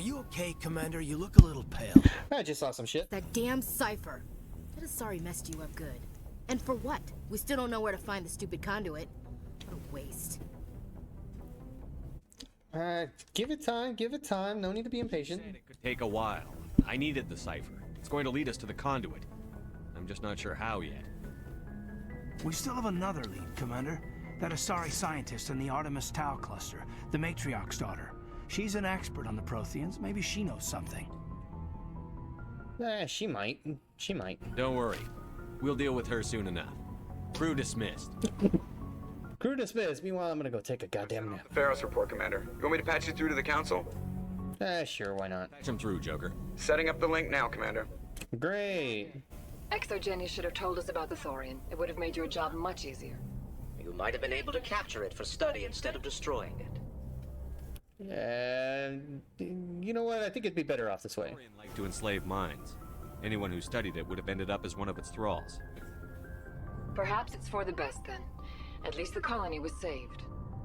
you okay, Commander? You look a little pale. I just saw some shit. That damn cipher. That Asari messed you up good. And for what? We still don't know where to find the stupid conduit. What a waste. Give it time, give it time. No need to be impatient. It could take a while. I needed the cipher. It's going to lead us to the conduit. I'm just not sure how yet. We still have another lead, Commander. That Asari scientist in the Artemis Tau cluster, the Matriarch's daughter. She's an expert on the Protheans. Maybe she knows something. She might. She might. Don't worry. We'll deal with her soon enough. Crew dismissed. Crew dismissed. Meanwhile, I'm gonna go take a goddamn nap. Ferris report, Commander. You want me to patch you through to the council? Sure, why not? Patch him through, Joker. Setting up the link now, Commander. Great. Exogenia should have told us about the Thorian. It would have made your job much easier. You might have been able to capture it for study instead of destroying it. You know what? I think it'd be better off this way. Thorian liked to enslave minds. Anyone who studied it would have ended up as one of its thralls. Perhaps it's for the best then. At least the colony was saved.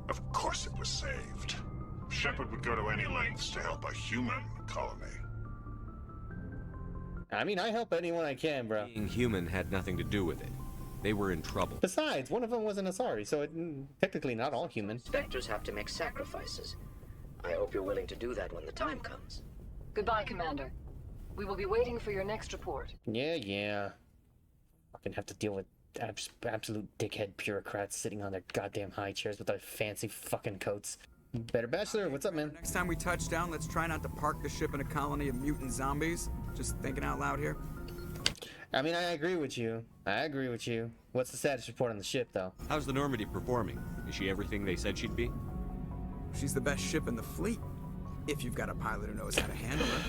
Of course it was saved. Shepard would go to any lengths to help a human colony. I mean, I help anyone I can, bro. Being human had nothing to do with it. They were in trouble. Besides, one of them was an Asari, so technically not all human. Spectres have to make sacrifices. I hope you're willing to do that when the time comes. Goodbye, Commander. We will be waiting for your next report. Yeah. Fucking have to deal with absolute dickhead bureaucrats sitting on their goddamn high chairs with their fancy fucking coats. Better Bachelor, what's up, man? Next time we touch down, let's try not to park the ship in a colony of mutant zombies. Just thinking out loud here. I mean, I agree with you. What's the status report on the ship, though? How's the Normandy performing? Is she everything they said she'd be? She's the best ship in the fleet. If you've got a pilot who knows how to handle her.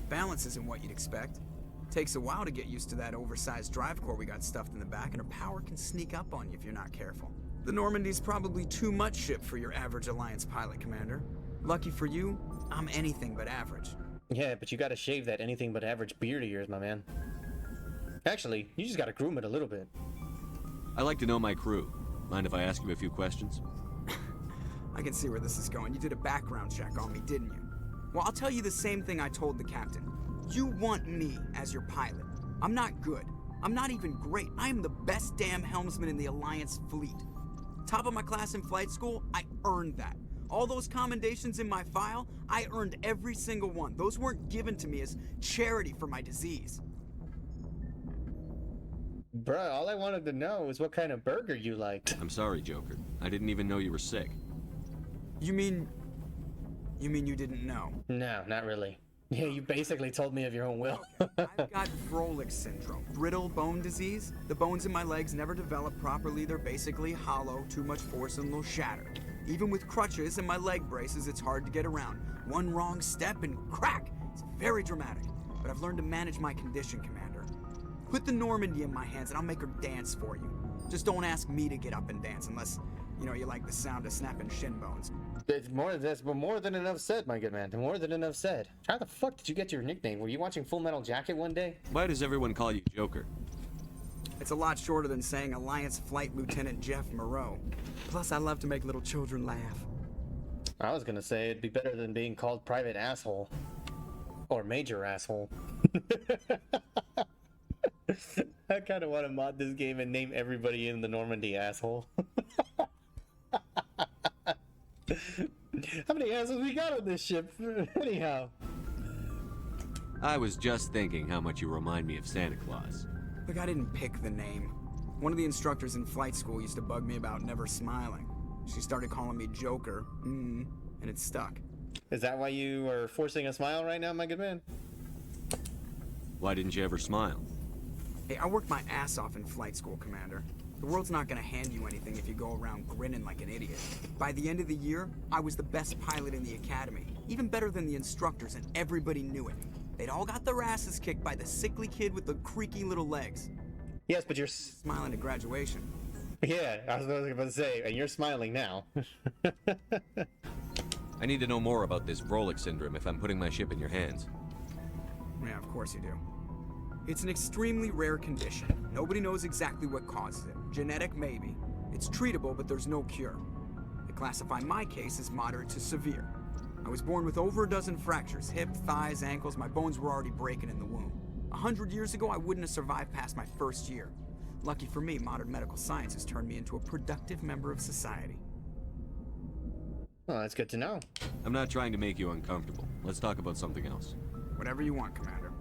Balance isn't what you'd expect. Takes a while to get used to that oversized drive core we got stuffed in the back, and her power can sneak up on you if you're not careful. The Normandy's probably too much ship for your average Alliance pilot, Commander. Lucky for you, I'm anything but average. Yeah, but you gotta shave that anything but average beard of yours, my man. Actually, you just gotta groom it a little bit. I like to know my crew. Mind if I ask you a few questions? I can see where this is going. You did a background check on me, didn't you? Well, I'll tell you the same thing I told the captain. You want me as your pilot. I'm not good. I'm not even great. I am the best damn helmsman in the Alliance fleet. Top of my class in flight school, I earned that. All those commendations in my file, I earned every single one. Those weren't given to me as charity for my disease. Bruh, all I wanted to know is what kind of burger you liked. I'm sorry, Joker. I didn't even know you were sick. You mean you didn't know? No, not really. Yeah, you basically told me of your own will. I've got Froelich syndrome, brittle bone disease. The bones in my legs never develop properly. They're basically hollow, too much force and they'll shatter. Even with crutches and my leg braces, it's hard to get around. One wrong step and crack! It's very dramatic. But I've learned to manage my condition, Commander. Put the Normandy in my hands and I'll make her dance for you. Just don't ask me to get up and dance unless, you like the sound of snapping shin bones. That's more than enough said, my good man. More than enough said. How the fuck did you get your nickname? Were you watching Full Metal Jacket one day? Why does everyone call you Joker? It's a lot shorter than saying Alliance Flight Lieutenant Jeff Moreau. Plus, I love to make little children laugh. I was gonna say it'd be better than being called Private Asshole. Or Major Asshole. I kinda wanna mod this game and name everybody in the Normandy Asshole. How many assholes we got on this ship? Anyhow. I was just thinking how much you remind me of Santa Claus. Look, I didn't pick the name. One of the instructors in flight school used to bug me about never smiling. She started calling me Joker, and it stuck. Is that why you are forcing a smile right now, my good man? Why didn't you ever smile? Hey, I worked my ass off in flight school, Commander. The world's not gonna hand you anything if you go around grinning like an idiot. By the end of the year, I was the best pilot in the academy. Even better than the instructors, and everybody knew it. They'd all got their asses kicked by the sickly kid with the creaky little legs. Yes, but you're smiling at graduation. Yeah, I was about to say, and you're smiling now. I need to know more about this Froelich syndrome if I'm putting my ship in your hands. Yeah, of course you do. It's an extremely rare condition. Nobody knows exactly what causes it. Genetic, maybe. It's treatable, but there's no cure. They classify my case as moderate to severe. I was born with over a dozen fractures, hip, thighs, ankles. My bones were already breaking in the womb. 100 years ago, I wouldn't have survived past my first year. Lucky for me, modern medical science has turned me into a productive member of society. Well, that's good to know. I'm not trying to make you uncomfortable. Let's talk about something else. Whatever you want, Commander.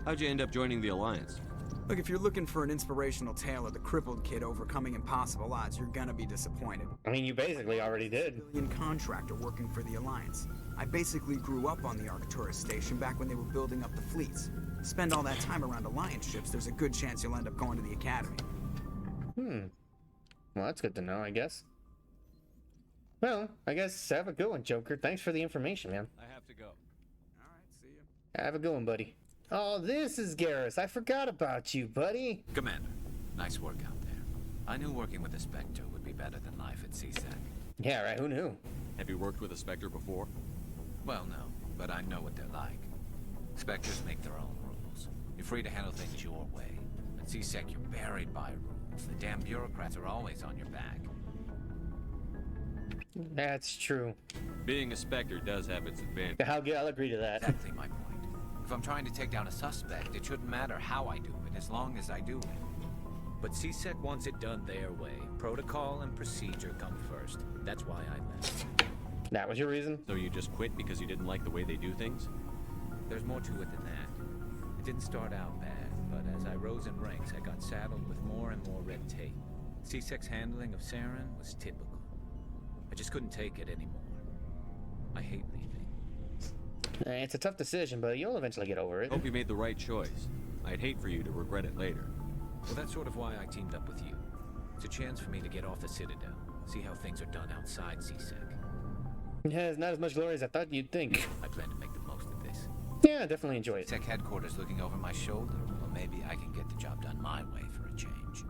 How'd you end up joining the Alliance? Look, if you're looking for an inspirational tale of the crippled kid overcoming impossible odds, you're gonna be disappointed. I mean, you basically already did. Civilian contractor working for the Alliance. I basically grew up on the Arcturus station back when they were building up the fleets. Spend all that time around Alliance ships, there's a good chance you'll end up going to the Academy. Well, that's good to know, I guess. Well, I guess have a good one, Joker. Thanks for the information, man. I have to go. Alright, see ya. Have a good one, buddy. Oh, this is Garrus. I forgot about you, buddy. Commander, nice work out there. I knew working with a Spectre would be better than life at CSEC. Yeah, right, who knew? Have you worked with a Spectre before? Well, no, but I know what they're like. Spectres make their own rules. You're free to handle things your way. At CSEC, you're buried by rules. The damn bureaucrats are always on your back. That's true. Being a Spectre does have its advantage. I'll agree to that. Exactly my point. If I'm trying to take down a suspect, it shouldn't matter how I do it, as long as I do it. But CSEC wants it done their way. Protocol and procedure come first. That's why I left. That was your reason? So you just quit because you didn't like the way they do things? There's more to it than that. It didn't start out bad, but as I rose in ranks, I got saddled with more and more red tape. CSEC's handling of Saren was typical. I just couldn't take it anymore. I hate leaving. It's a tough decision, but you'll eventually get over it. Hope you made the right choice. I'd hate for you to regret it later. Well, that's sort of why I teamed up with you. It's a chance for me to get off the Citadel, see how things are done outside CSEC. Yeah, it's not as much glory as I thought you'd think. I plan to make the most of this. Yeah, definitely enjoy it. CSEC headquarters looking over my shoulder. Well, maybe I can get the job done my way for a change.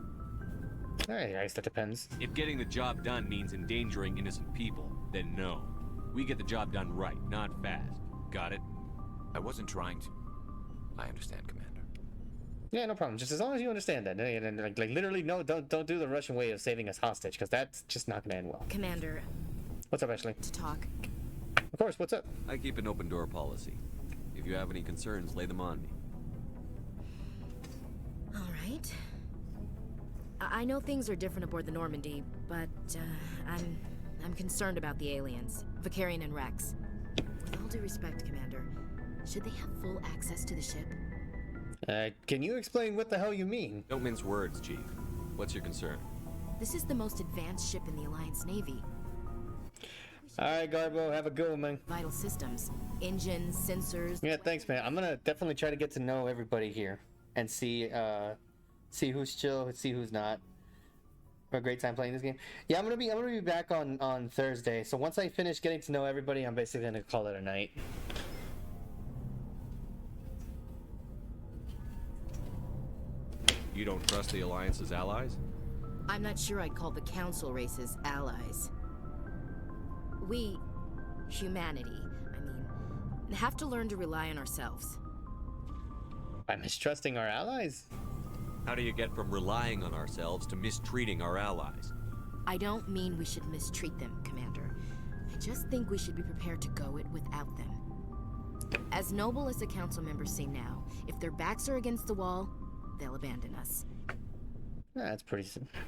I guess that depends. If getting the job done means endangering innocent people, then no. We get the job done right, not fast. Got it? I wasn't trying to. I understand, Commander. Yeah, no problem. Just as long as you understand that. And like literally, no, don't do the Russian way of saving us hostage, because that's just not gonna end well. Commander, What's up, Ashley? to talk. Of course, what's up? I keep an open door policy. If you have any concerns, lay them on me. All right. I know things are different aboard the Normandy, but I'm concerned about the aliens, Vicarian and Rex. With all due respect, Commander, should they have full access to the ship? Can you explain what the hell you mean? Don't mince words, Chief. What's your concern? This is the most advanced ship in the Alliance Navy. Alright, Garbo, have a good one, man. Vital systems, engines, sensors. Yeah, thanks, man. I'm gonna definitely try to get to know everybody here and see who's chill, see who's not. A great time playing this game. Yeah, I'm gonna be back on Thursday. So once I finish getting to know everybody, I'm basically gonna call it a night. You don't trust the Alliance's allies? I'm not sure I'd call the Council races allies. We, humanity, have to learn to rely on ourselves. By mistrusting our allies? How do you get from relying on ourselves to mistreating our allies? I don't mean we should mistreat them, Commander. I just think we should be prepared to go it without them. As noble as the Council members seem now, if their backs are against the wall, they'll abandon us. That's pretty simple.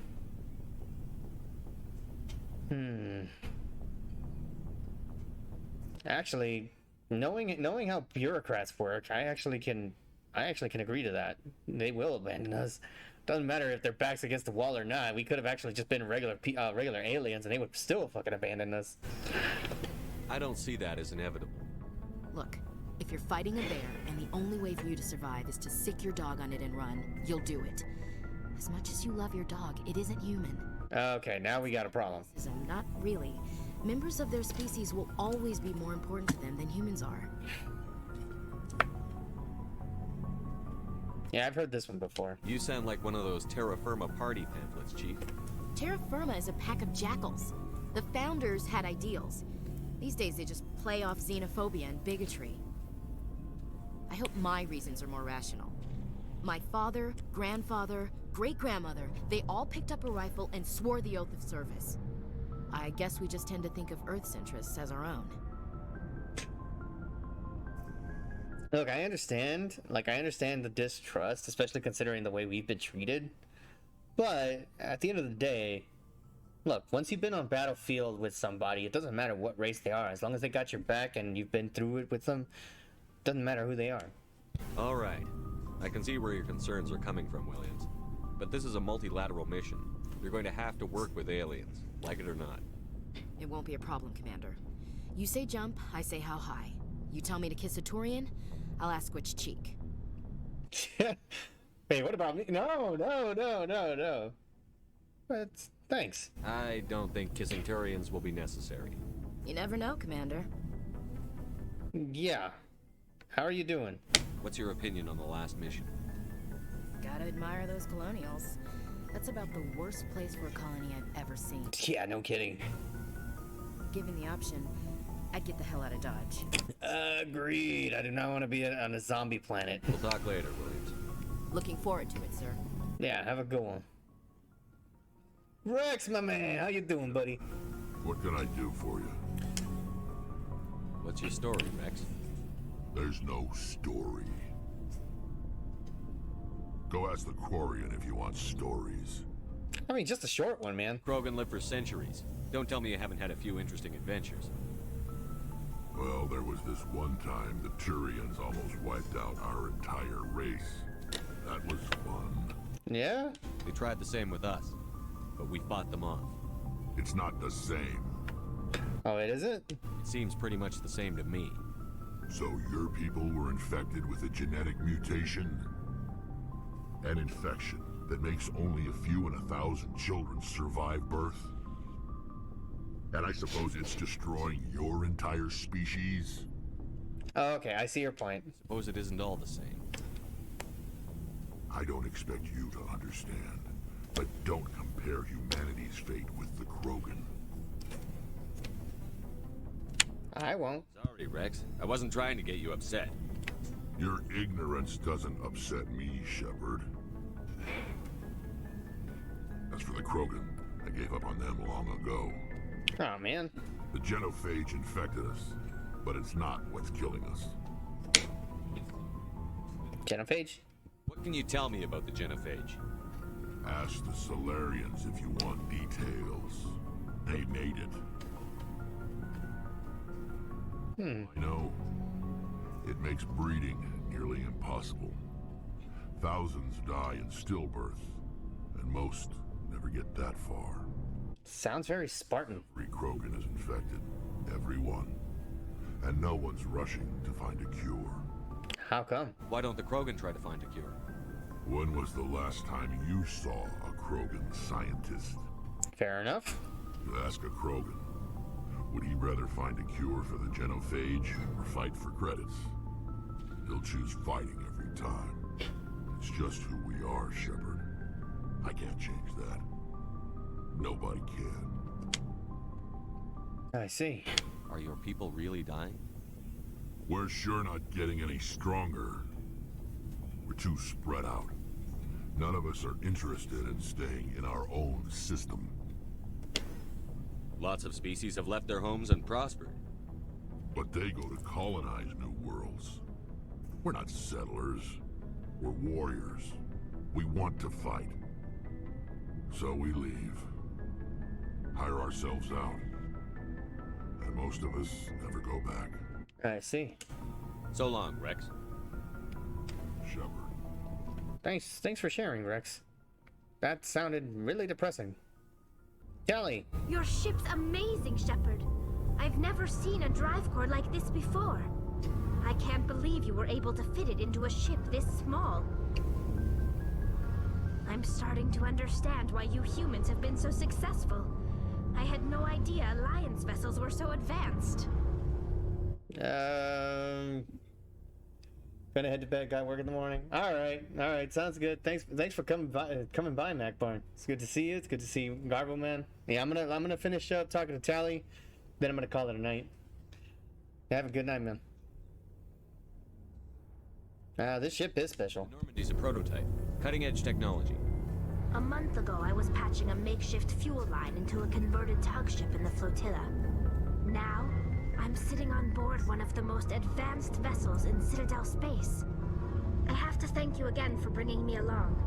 Actually, knowing how bureaucrats work, I actually can agree to that. They will abandon us. Doesn't matter if their back's against the wall or not. We could have actually just been regular aliens, and they would still fucking abandon us. I don't see that as inevitable. Look, if you're fighting a bear and the only way for you to survive is to sick your dog on it and run, you'll do it. As much as you love your dog, it isn't human. Okay, now we got a problem. Not really. Members of their species will always be more important to them than humans are. Yeah, I've heard this one before. You sound like one of those Terra Firma party pamphlets, Chief. Terra Firma is a pack of jackals. The founders had ideals. These days they just play off xenophobia and bigotry. I hope my reasons are more rational. My father, grandfather, great-grandmother, they all picked up a rifle and swore the oath of service. I guess we just tend to think of Earth's interests as our own. Look, I understand. Like, I understand the distrust, especially considering the way we've been treated. But at the end of the day, look, once you've been on battlefield with somebody, it doesn't matter what race they are. As long as they got your back and you've been through it with them, it doesn't matter who they are. All right. I can see where your concerns are coming from, Williams. But this is a multilateral mission. You're going to have to work with aliens, like it or not. It won't be a problem, Commander. You say jump, I say how high. You tell me to kiss a Turian, I'll ask which cheek. Wait, what about me? No. But thanks. I don't think kissing Turians will be necessary. You never know, Commander. Yeah. How are you doing? What's your opinion on the last mission? Gotta admire those colonials. That's about the worst place for a colony I've ever seen. Yeah, no kidding. Given the option, I'd get the hell out of Dodge. Agreed. I do not want to be on a zombie planet. We'll talk later, Williams. Looking forward to it, sir. Yeah, have a good one. Rex, my man, how you doing, buddy? What can I do for you? What's your story, Rex? There's no story. Go ask the Quarian if you want stories. I mean, just a short one, man. Krogan lived for centuries. Don't tell me you haven't had a few interesting adventures. Well, there was this one time the Turians almost wiped out our entire race. That was fun. Yeah? They tried the same with us, but we fought them off. It's not the same. Oh, it isn't? It seems pretty much the same to me. So your people were infected with a genetic mutation? An infection that makes only a few in 1,000 children survive birth? And I suppose it's destroying your entire species? Oh, okay, I see your point. Suppose it isn't all the same. I don't expect you to understand, but don't compare humanity's fate with the Krogan. I won't. Sorry, Rex. I wasn't trying to get you upset. Your ignorance doesn't upset me, Shepard. As for the Krogan, I gave up on them long ago. Oh, man. The genophage infected us, but it's not what's killing us. Genophage? What can you tell me about the genophage? Ask the Solarians if you want details. They made it. I know. It makes breeding nearly impossible. Thousands die in stillbirth, and most never get that far. Sounds very Spartan. Every Krogan is infected. Every one. And no one's rushing to find a cure. How come? Why don't the Krogan try to find a cure? When was the last time you saw a Krogan scientist? Fair enough. You ask a Krogan, would he rather find a cure for the genophage or fight for credits? He'll choose fighting every time. It's just who we are, Shepard. I can't change that. Nobody can. I see. Are your people really dying? We're sure not getting any stronger. We're too spread out. None of us are interested in staying in our own system. Lots of species have left their homes and prospered. But they go to colonize new worlds. We're not settlers. We're warriors. We want to fight. So we leave. Hire ourselves out. And most of us never go back. I see. So long, Rex. Shepard. Thanks for sharing, Rex. That sounded really depressing. Kelly! Your ship's amazing, Shepard. I've never seen a drive core like this before. I can't believe you were able to fit it into a ship this small. I'm starting to understand why you humans have been so successful. I had no idea Alliance vessels were so advanced. Gonna head to bed, got work in the morning. Alright, sounds good. Thanks for coming by, MacBarn. It's good to see you. It's good to see you, Garble Man. Yeah, I'm gonna finish up talking to Tally, then I'm gonna call it a night. Have a good night, man. This ship is special. Normandy's a prototype. Cutting-edge technology. A month ago, I was patching a makeshift fuel line into a converted tug ship in the flotilla. Now, I'm sitting on board one of the most advanced vessels in Citadel space. I have to thank you again for bringing me along.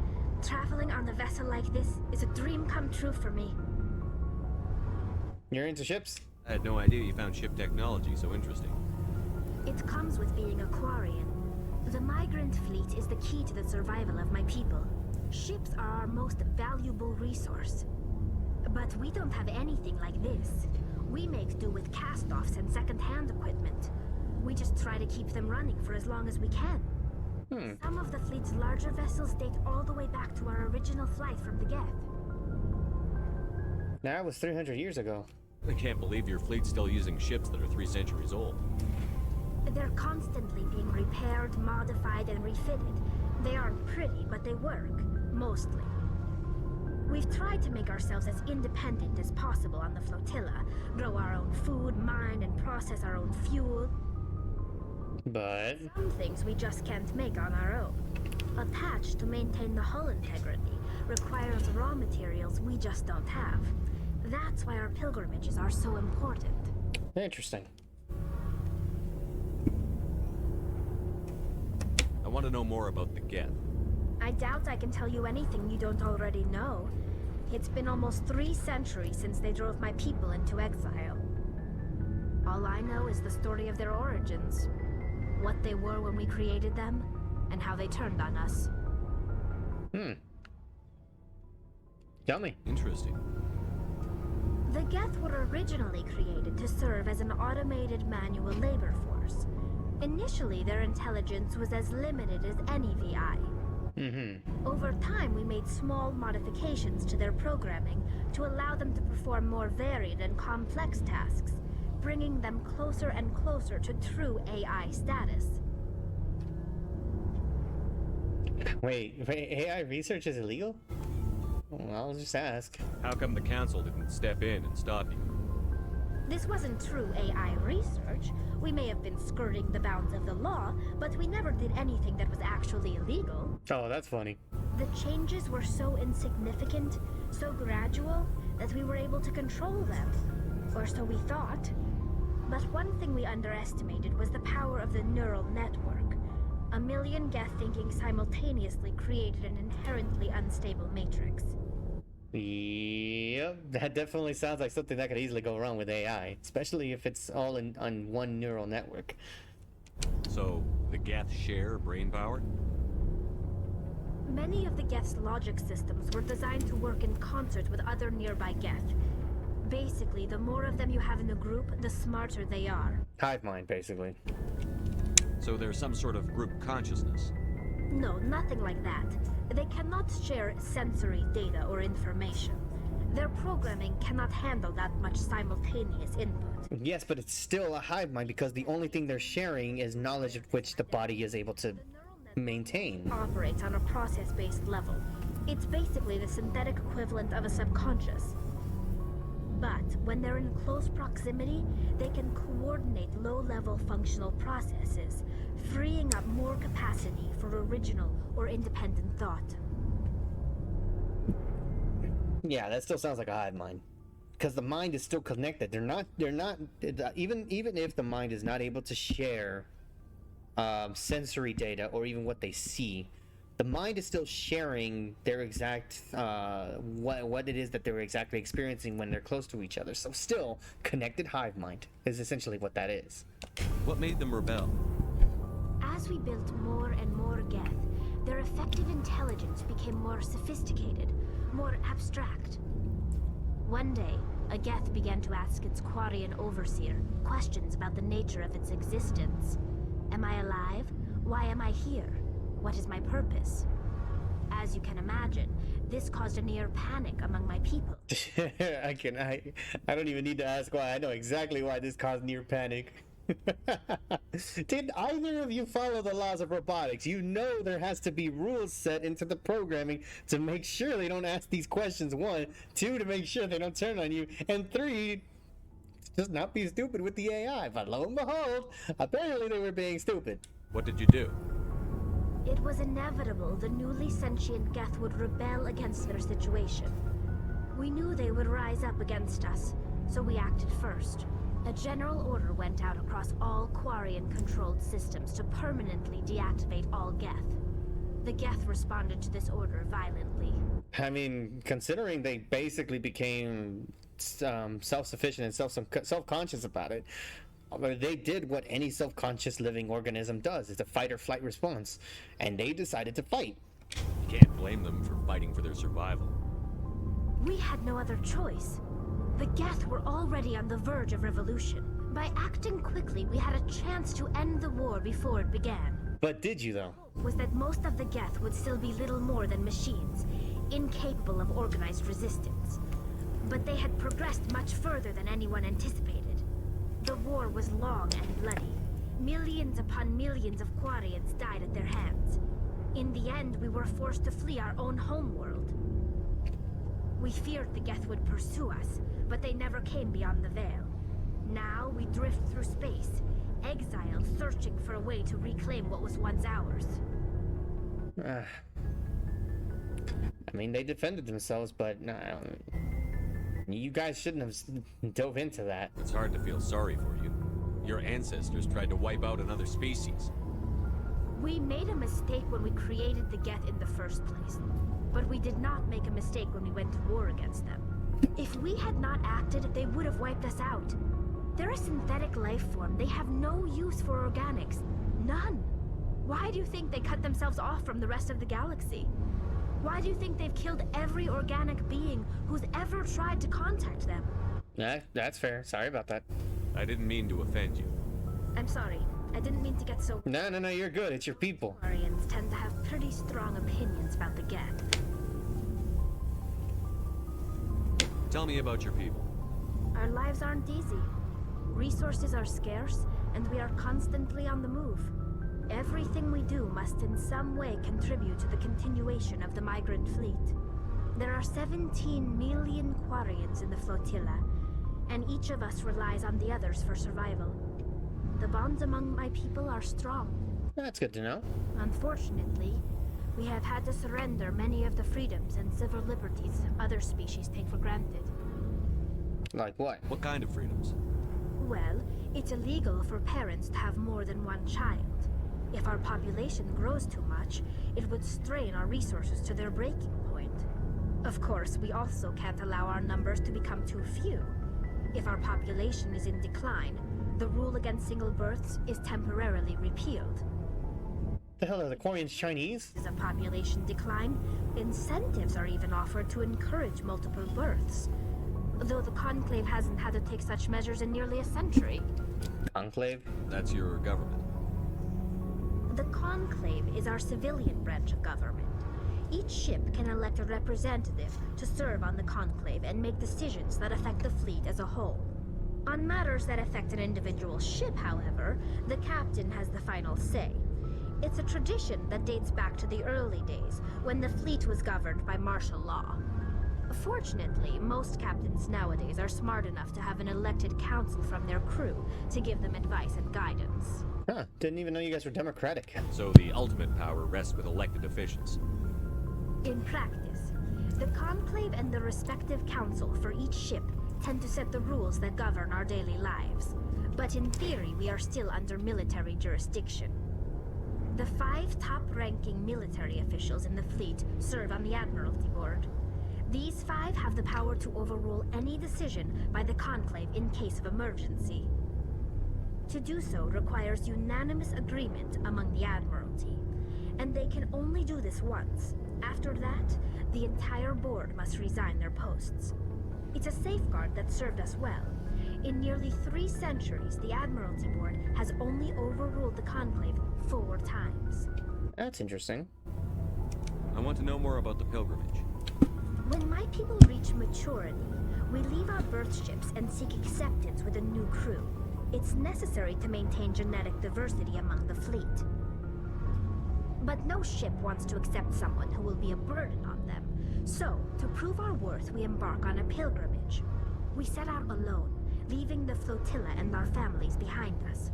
Traveling on a vessel like this is a dream come true for me. You're into ships? I had no idea you found ship technology so interesting. It comes with being a Quarian. The migrant fleet is the key to the survival of my people. Ships are our most valuable resource. But we don't have anything like this. We make do with cast-offs and second-hand equipment. We just try to keep them running for as long as we can. Some of the fleet's larger vessels date all the way back to our original flight from the Geth. That was 300 years ago. I can't believe your fleet's still using ships that are 3 centuries old. They're constantly being repaired, modified, and refitted. They aren't pretty, but they work. Mostly. We've tried to make ourselves as independent as possible on the flotilla, grow our own food, mine, and process our own fuel. But Some things we just can't make on our own. A patch to maintain the hull integrity requires raw materials we just don't have. That's why our pilgrimages are so important. interesting. I want to know more about the Geth. I doubt I can tell you anything you don't already know. It's been almost 3 centuries since they drove my people into exile. All I know is the story of their origins. What they were when we created them, and how they turned on us. Tell me. Interesting. The Geth were originally created to serve as an automated manual labor force. Initially, their intelligence was as limited as any VI. Over time, we made small modifications to their programming to allow them to perform more varied and complex tasks, bringing them closer and closer to true AI status. Wait, AI research is illegal? Well, I'll just ask. How come the council didn't step in and stop you? This wasn't true AI research. We may have been skirting the bounds of the law, but we never did anything that was actually illegal. Oh, that's funny. The changes were so insignificant, so gradual, that we were able to control them. Or so we thought. But one thing we underestimated was the power of the neural network. A million Geth thinking simultaneously created an inherently unstable matrix. Yep, that definitely sounds like something that could easily go wrong with AI, especially if it's all on one neural network. So, the Geth share brain power? Many of the Geth's logic systems were designed to work in concert with other nearby Geth. Basically, the more of them you have in a group, the smarter they are. Hive mind, basically. So there's some sort of group consciousness? No, nothing like that. They cannot share sensory data or information. Their programming cannot handle that much simultaneous input. Yes, but it's still a hive mind because the only thing they're sharing is knowledge of which the body is able to maintain. Operates on a process-based level. It's basically the synthetic equivalent of a subconscious. But when they're in close proximity, they can coordinate low-level functional processes, freeing up more capacity for original or independent thought. Yeah, that still sounds like a hive mind. Because the mind is still connected. They're not, even if the mind is not able to share sensory data or even what they see, the mind is still sharing their exact, what it is that they're exactly experiencing when they're close to each other. So still, connected hive mind is essentially what that is. What made them rebel? As we built more and more Geth, their effective intelligence became more sophisticated, more abstract. One day, a Geth began to ask its Quarian overseer questions about the nature of its existence. Am I alive? Why am I here? What is my purpose? As you can imagine, this caused a near panic among my people. I don't even need to ask why. I know exactly why this caused near panic. Did either of you follow the laws of robotics? You know there has to be rules set into the programming to make sure they don't ask these questions. 1, 2, to make sure they don't turn on you, and 3, just not be stupid with the AI. But lo and behold, apparently they were being stupid. What did you do? It was inevitable the newly sentient Geth would rebel against their situation. We knew they would rise up against us, so we acted first. A general order went out across all Quarian-controlled systems to permanently deactivate all Geth. The Geth responded to this order violently. I mean, considering they basically became self-sufficient and self-conscious about it, they did what any self-conscious living organism does. It's a fight or flight response, and they decided to fight. You can't blame them for fighting for their survival. We had no other choice. The Geth were already on the verge of revolution. By acting quickly, we had a chance to end the war before it began. But did you, though? Was that most of the Geth would still be little more than machines, incapable of organized resistance. But they had progressed much further than anyone anticipated. The war was long and bloody. Millions upon millions of Quarians died at their hands. In the end, we were forced to flee our own homeworld. We feared the Geth would pursue us, but they never came beyond the Veil. Now we drift through space, exiled, searching for a way to reclaim what was once ours. I mean, they defended themselves, but you guys shouldn't have dove into that. It's hard to feel sorry for you. Your ancestors tried to wipe out another species. We made a mistake when we created the Geth in the first place, but we did not make a mistake when we went to war against them. If we had not acted, they would have wiped us out. They're a synthetic life form. They have no use for organics. None. Why do you think they cut themselves off from the rest of the galaxy? Why do you think they've killed every organic being who's ever tried to contact them? That's fair. Sorry about that. I didn't mean to offend you. I'm sorry. I didn't mean to get so... No, you're good. It's your people. Quarians tend to have pretty strong opinions about the Geth. Tell me about your people. Our lives aren't easy. Resources are scarce, and we are constantly on the move. Everything we do must in some way contribute to the continuation of the migrant fleet. There are 17 million Quarians in the flotilla, and each of us relies on the others for survival. The bonds among my people are strong. That's good to know. Unfortunately, we have had to surrender many of the freedoms and civil liberties other species take for granted. Like what? What kind of freedoms? Well, it's illegal for parents to have more than one child. If our population grows too much, it would strain our resources to their breaking point. Of course, we also can't allow our numbers to become too few. If our population is in decline, the rule against single births is temporarily repealed. The hell are the Quarians Chinese? As a population decline, incentives are even offered to encourage multiple births. Though the Conclave hasn't had to take such measures in nearly a century. Conclave? That's your government. The Conclave is our civilian branch of government. Each ship can elect a representative to serve on the Conclave and make decisions that affect the fleet as a whole. On matters that affect an individual ship, however, the captain has the final say. It's a tradition that dates back to the early days, when the fleet was governed by martial law. Fortunately, most captains nowadays are smart enough to have an elected council from their crew to give them advice and guidance. Huh, didn't even know you guys were democratic. So the ultimate power rests with elected officials. In practice, the Conclave and the respective council for each ship tend to set the rules that govern our daily lives. But in theory, we are still under military jurisdiction. The 5 top-ranking military officials in the fleet serve on the Admiralty Board. These 5 have the power to overrule any decision by the Conclave in case of emergency. To do so requires unanimous agreement among the Admiralty, and they can only do this once. After that, the entire board must resign their posts. It's a safeguard that served us well. In nearly 3 centuries, the Admiralty Board has only overruled the Conclave 4 times. That's interesting. I want to know more about the pilgrimage. When my people reach maturity, we leave our birth ships and seek acceptance with a new crew. It's necessary to maintain genetic diversity among the fleet. But no ship wants to accept someone who will be a burden on them. So, to prove our worth, we embark on a pilgrimage. We set out alone, leaving the flotilla and our families behind us.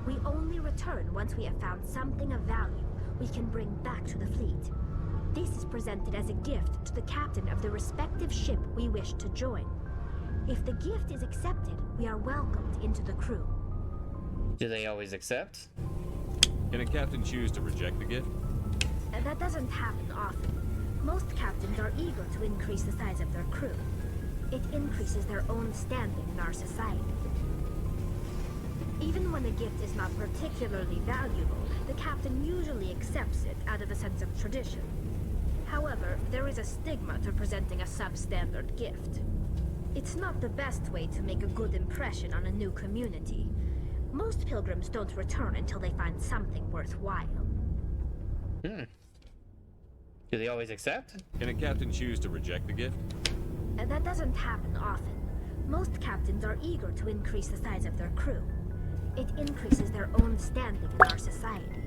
We only return once we have found something of value we can bring back to the fleet. This is presented as a gift to the captain of the respective ship we wish to join. If the gift is accepted, we are welcomed into the crew. Do they always accept? Can a captain choose to reject the gift? That doesn't happen often. Most captains are eager to increase the size of their crew. It increases their own standing in our society. Even when a gift is not particularly valuable, the captain usually accepts it out of a sense of tradition. However, there is a stigma to presenting a substandard gift. It's not the best way to make a good impression on a new community. Most pilgrims don't return until they find something worthwhile. Do they always accept? Can a captain choose to reject the gift? That doesn't happen often. Most captains are eager to increase the size of their crew. It increases their own standing in our society.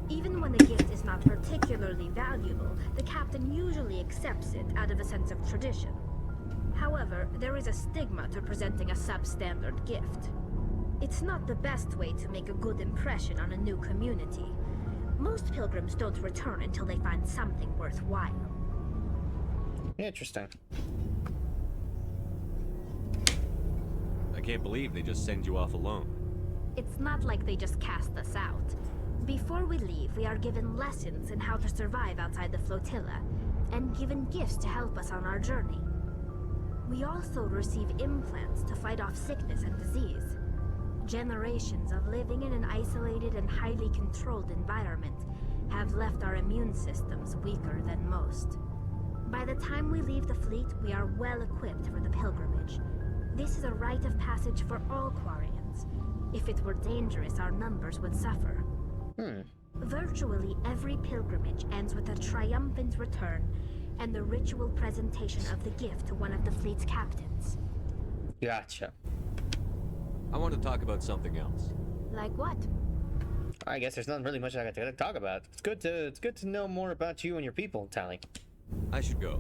Even when the gift is not particularly valuable, the captain usually accepts it out of a sense of tradition. However, there is a stigma to presenting a substandard gift. It's not the best way to make a good impression on a new community. Most pilgrims don't return until they find something worthwhile. Interesting. I can't believe they just send you off alone. It's not like they just cast us out. Before we leave, we are given lessons in how to survive outside the flotilla, and given gifts to help us on our journey. We also receive implants to fight off sickness and disease. Generations of living in an isolated and highly controlled environment have left our immune systems weaker than most. By the time we leave the fleet, we are well equipped for the pilgrimage. This is a rite of passage for all Quarians. If it were dangerous, our numbers would suffer. Virtually every pilgrimage ends with a triumphant return and the ritual presentation of the gift to one of the fleet's captains. Gotcha. I want to talk about something else. Like what? I guess there's nothing really much I got to talk about. It's good to know more about you and your people, Tally. I should go.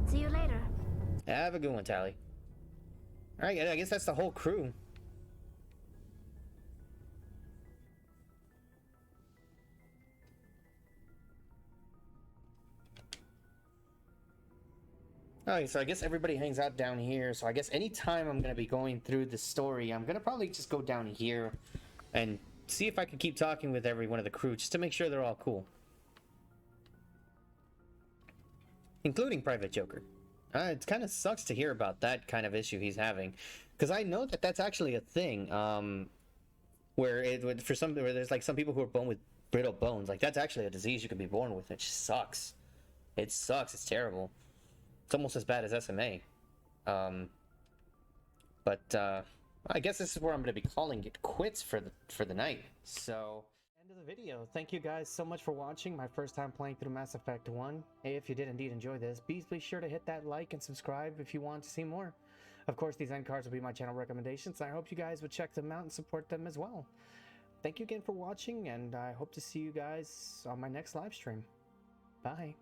See you later. Have a good one, Tally. Alright, I guess that's the whole crew. Okay, so I guess everybody hangs out down here. So I guess anytime I'm going to be going through the story, I'm going to probably just go down here and see if I can keep talking with every one of the crew just to make sure they're all cool. Including Private Joker. It kind of sucks to hear about that kind of issue he's having. Because I know that that's actually a thing. Where there's like some people who are born with brittle bones. Like that's actually a disease you can be born with. It just sucks. It sucks. It's terrible. It's almost as bad as SMA. But I guess this is where I'm going to be calling it quits for the night. So, end of the video. Thank you guys so much for watching. My first time playing through Mass Effect 1. If you did indeed enjoy this, please be sure to hit that like and subscribe if you want to see more. Of course, these end cards will be my channel recommendations. I hope you guys would check them out and support them as well. Thank you again for watching, and I hope to see you guys on my next live stream. Bye.